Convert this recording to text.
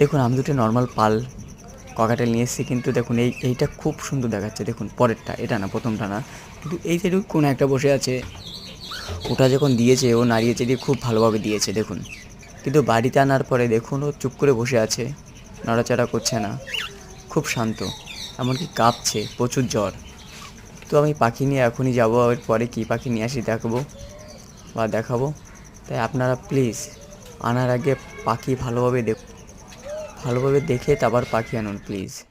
দেখুন আমি দুটো নর্মাল পাল ককাটেল নিয়ে এসেছি, কিন্তু দেখুন এইটা খুব সুন্দর দেখাচ্ছে। দেখুন পরেরটা, এটা না, প্রথমটা না, কিন্তু এই সাইডে কোনো একটা বসে আছে। ওটা যখন দিয়েছে ও নাড়িয়ে চাড়িয়ে খুব ভালোভাবে দিয়েছে দেখুন, কিন্তু বাড়িতে আনার পরে দেখুন ও চুপ করে বসে আছে, নড়াচড়া করছে না, খুব শান্ত, এমনকি কাঁপছে, প্রচুর জ্বর। তো আমি পাখি নিয়ে এখনই যাবো, আর পরে কী পাখি নিয়ে আসি দেখবো বা দেখাবো। তাই আপনারা প্লিজ আনার আগে পাখি ভালোভাবে দেখে তারপর পাখি আনুন প্লিজ।